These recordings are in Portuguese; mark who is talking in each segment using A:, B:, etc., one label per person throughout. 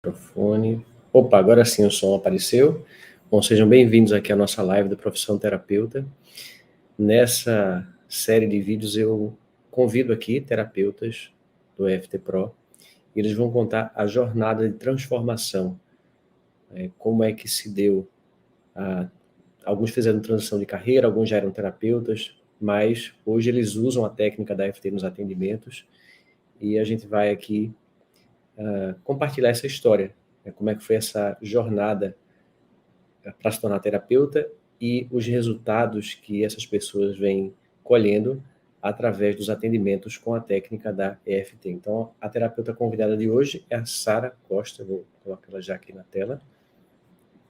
A: Microfone. Opa, agora sim o som apareceu. Bom, sejam bem-vindos aqui à nossa live da Profissão Terapeuta. Nessa série de vídeos eu convido aqui terapeutas do EFT Pro e eles vão contar a jornada de transformação, como é que se deu. Alguns fizeram transição de carreira, alguns já eram terapeutas, mas hoje eles usam a técnica da EFT nos atendimentos e a gente vai aqui compartilhar essa história, como é que foi essa jornada para se tornar terapeuta e os resultados que essas pessoas vêm colhendo através dos atendimentos com a técnica da EFT. Então, a terapeuta convidada de hoje é a Sara Costa, vou colocar ela já aqui na tela.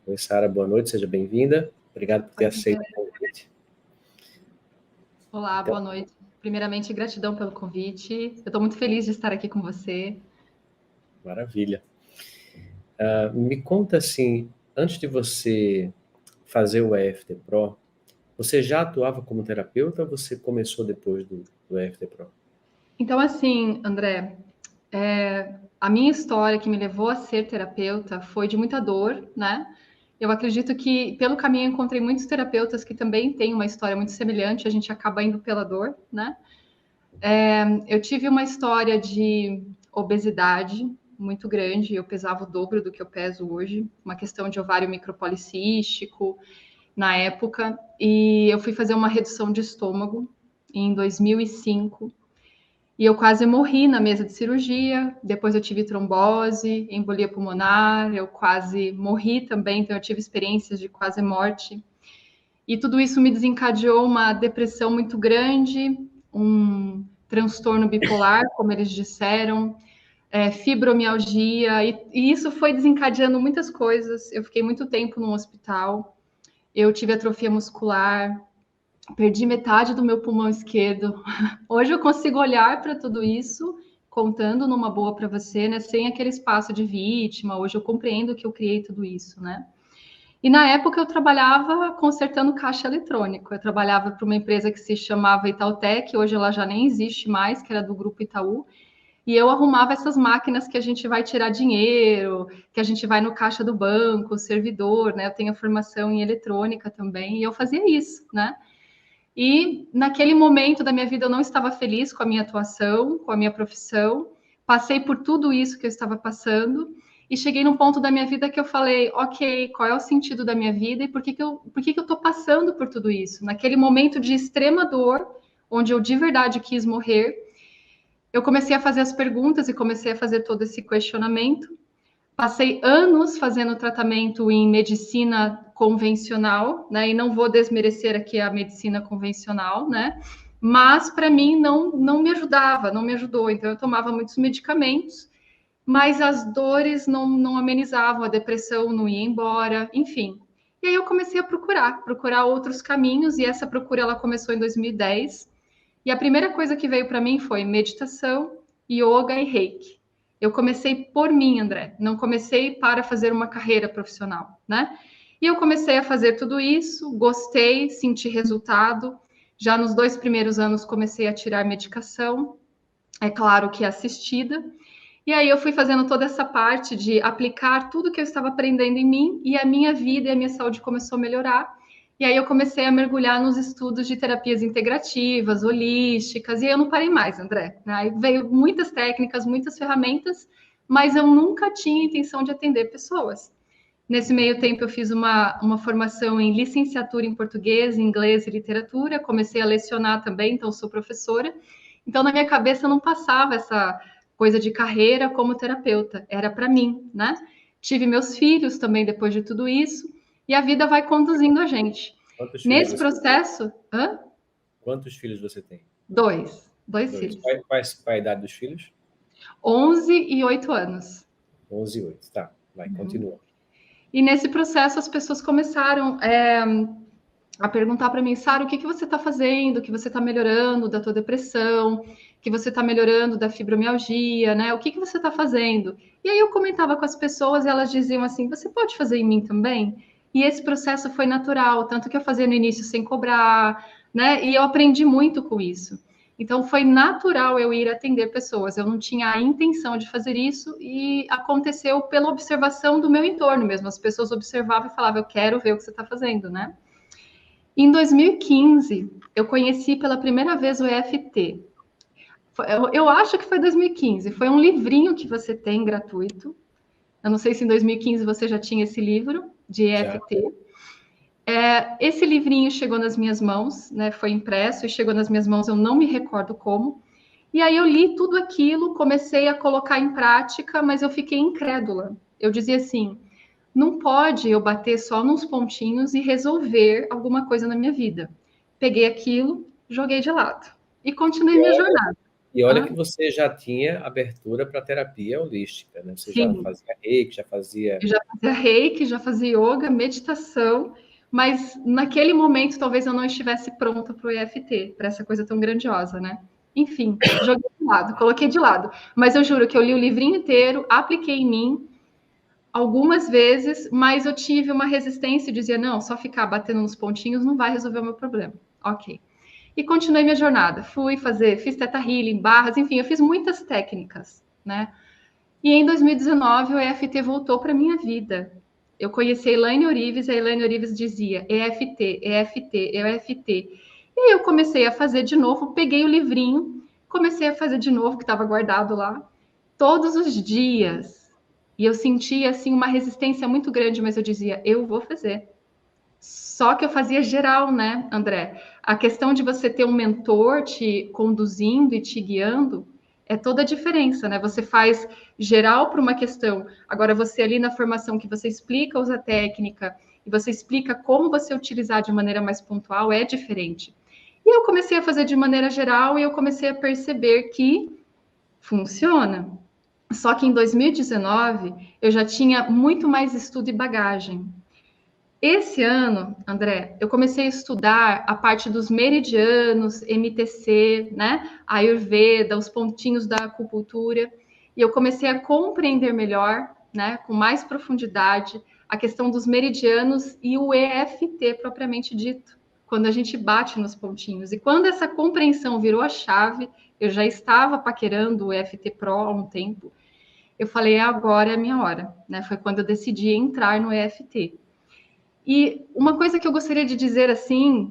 A: Oi, Sara, boa noite, seja bem-vinda. Obrigado por ter aceito o convite.
B: Olá, boa noite. Primeiramente, gratidão pelo convite. Eu estou muito feliz de estar aqui com você.
A: Maravilha. Me conta assim, antes de você fazer o EFT Pro, você já atuava como terapeuta ou você começou depois do EFT Pro?
B: Então, assim, André, a minha história que me levou a ser terapeuta foi de muita dor, né? Eu acredito que pelo caminho eu encontrei muitos terapeutas que também têm uma história muito semelhante, a gente acaba indo pela dor, né? Eu tive uma história de obesidade muito grande, eu pesava o dobro do que eu peso hoje, uma questão de ovário micropolicístico na época, e eu fui fazer uma redução de estômago em 2005, e eu quase morri na mesa de cirurgia. Depois eu tive trombose, embolia pulmonar, eu quase morri também, então eu tive experiências de quase morte. E tudo isso me desencadeou uma depressão muito grande, um transtorno bipolar, como eles disseram, fibromialgia, e isso foi desencadeando muitas coisas. Eu fiquei muito tempo no hospital, eu tive atrofia muscular, perdi metade do meu pulmão esquerdo. Hoje eu consigo olhar para tudo isso, contando numa boa para você, né? Sem aquele espaço de vítima. Hoje eu compreendo que eu criei tudo isso, né? E na época eu trabalhava consertando caixa eletrônico. Eu trabalhava para uma empresa que se chamava Itautec, hoje ela já nem existe mais, que era do grupo Itaú. E eu arrumava essas máquinas que a gente vai tirar dinheiro, que a gente vai no caixa do banco, o servidor, né? Eu tenho formação em eletrônica também, e eu fazia isso, né? E naquele momento da minha vida eu não estava feliz com a minha atuação, com a minha profissão. Passei por tudo isso que eu estava passando e cheguei num ponto da minha vida que eu falei, ok, qual é o sentido da minha vida e por que eu estou passando por tudo isso? Naquele momento de extrema dor, onde eu de verdade quis morrer, eu comecei a fazer as perguntas e comecei a fazer todo esse questionamento. Passei anos fazendo tratamento em medicina convencional, né? E não vou desmerecer aqui a medicina convencional, né? Mas para mim não me ajudava, não me ajudou. Então eu tomava muitos medicamentos, mas as dores não amenizavam, a depressão não ia embora, enfim. E aí eu comecei a procurar outros caminhos, e essa procura ela começou em 2010. E a primeira coisa que veio para mim foi meditação, yoga e reiki. Eu comecei por mim, André, não comecei para fazer uma carreira profissional, né? E eu comecei a fazer tudo isso, gostei, senti resultado. Já nos 2 primeiros anos comecei a tirar medicação, é claro que assistida. E aí eu fui fazendo toda essa parte de aplicar tudo que eu estava aprendendo em mim, e a minha vida e a minha saúde começou a melhorar. E aí eu comecei a mergulhar nos estudos de terapias integrativas, holísticas, e aí eu não parei mais, André. Aí veio muitas técnicas, muitas ferramentas, mas eu nunca tinha intenção de atender pessoas. Nesse meio tempo eu fiz uma formação em licenciatura em português, inglês e literatura, comecei a lecionar também, então sou professora. Então na minha cabeça não passava essa coisa de carreira como terapeuta, era para mim, né? Tive meus filhos também depois de tudo isso, e a vida vai conduzindo a gente.
A: Quantos filhos
B: Nesse
A: você
B: processo,
A: Quantos filhos você tem?
B: dois
A: Dois.
B: filhos,
A: Qual é a idade dos filhos?
B: 11 e 8 anos.
A: 11 e 8. Tá, vai, continua.
B: E nesse processo as pessoas começaram a perguntar para mim, Sara, o que você está fazendo, que você está melhorando da tua depressão, que você está melhorando da fibromialgia, né? O que você está fazendo? E aí eu comentava com as pessoas e elas diziam assim, você pode fazer em mim também? E esse processo foi natural, tanto que eu fazia no início sem cobrar, né? E eu aprendi muito com isso. Então, foi natural eu ir atender pessoas. Eu não tinha a intenção de fazer isso e aconteceu pela observação do meu entorno mesmo. As pessoas observavam e falavam, eu quero ver o que você está fazendo, né? Em 2015, eu conheci pela primeira vez o EFT. Eu acho que foi 2015. Foi um livrinho que você tem gratuito. Eu não sei se em 2015 você já tinha esse livro de EFT. Esse livrinho chegou nas minhas mãos, né? Foi impresso e chegou nas minhas mãos, eu não me recordo como. E aí eu li tudo aquilo, comecei a colocar em prática, mas eu fiquei incrédula. Eu dizia assim, não pode eu bater só nos pontinhos e resolver alguma coisa na minha vida. Peguei aquilo, joguei de lado e continuei minha jornada.
A: E olha que você já tinha abertura para terapia holística, né? Você já
B: Sim.
A: fazia reiki, já fazia...
B: Eu já fazia reiki, já fazia yoga, meditação, mas naquele momento talvez eu não estivesse pronta para o EFT, para essa coisa tão grandiosa, né? Enfim, joguei de lado, coloquei de lado. Mas eu juro que eu li o livrinho inteiro, apliquei em mim algumas vezes, mas eu tive uma resistência e dizia, não, só ficar batendo nos pontinhos não vai resolver o meu problema. Ok. E continuei minha jornada. Fiz Theta Healing, barras, enfim, eu fiz muitas técnicas, né? E em 2019 o EFT voltou para minha vida. Eu conheci a Elaine Orives, a Elaine Orives dizia EFT, EFT, EFT. E aí eu comecei a fazer de novo, peguei o livrinho, comecei a fazer de novo, que estava guardado lá, todos os dias. E eu sentia, assim, uma resistência muito grande, mas eu dizia, eu vou fazer. Só que eu fazia geral, né, André? A questão de você ter um mentor te conduzindo e te guiando é toda a diferença, né? Você faz geral para uma questão. Agora, você ali na formação que você explica usa a técnica e você explica como você utilizar de maneira mais pontual, é diferente. E eu comecei a fazer de maneira geral e eu comecei a perceber que funciona. Só que em 2019 eu já tinha muito mais estudo e bagagem. Esse ano, André, eu comecei a estudar a parte dos meridianos, MTC, né? Ayurveda, os pontinhos da acupuntura, e eu comecei a compreender melhor, né, com mais profundidade, a questão dos meridianos e o EFT propriamente dito, quando a gente bate nos pontinhos. E quando essa compreensão virou a chave, eu já estava paquerando o EFT Pro há um tempo. Eu falei, agora é a minha hora, né? Foi quando eu decidi entrar no EFT. E uma coisa que eu gostaria de dizer assim,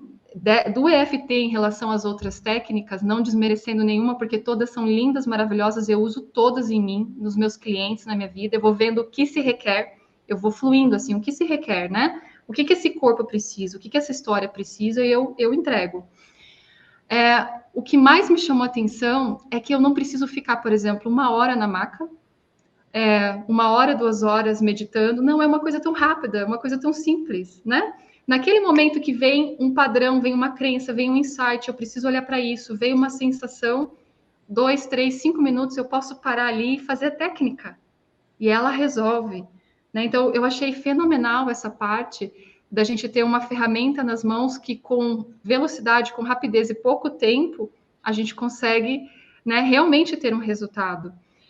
B: do EFT em relação às outras técnicas, não desmerecendo nenhuma, porque todas são lindas, maravilhosas, eu uso todas em mim, nos meus clientes, na minha vida, eu vou vendo o que se requer, eu vou fluindo assim, o que se requer, né? O que esse corpo precisa, o que essa história precisa, e eu entrego. O que mais me chamou a atenção é que eu não preciso ficar, por exemplo, 1 hora na maca, 1 hora, 2 horas meditando, não é uma coisa tão rápida, é uma coisa tão simples, né? Naquele momento que vem um padrão, vem uma crença, vem um insight, eu preciso olhar para isso, vem uma sensação, 2, 3, 5 minutos, eu posso parar ali e fazer a técnica. E ela resolve. Né? Então, eu achei fenomenal essa parte da gente ter uma ferramenta nas mãos que, com velocidade, com rapidez e pouco tempo, a gente consegue, né, realmente ter um resultado.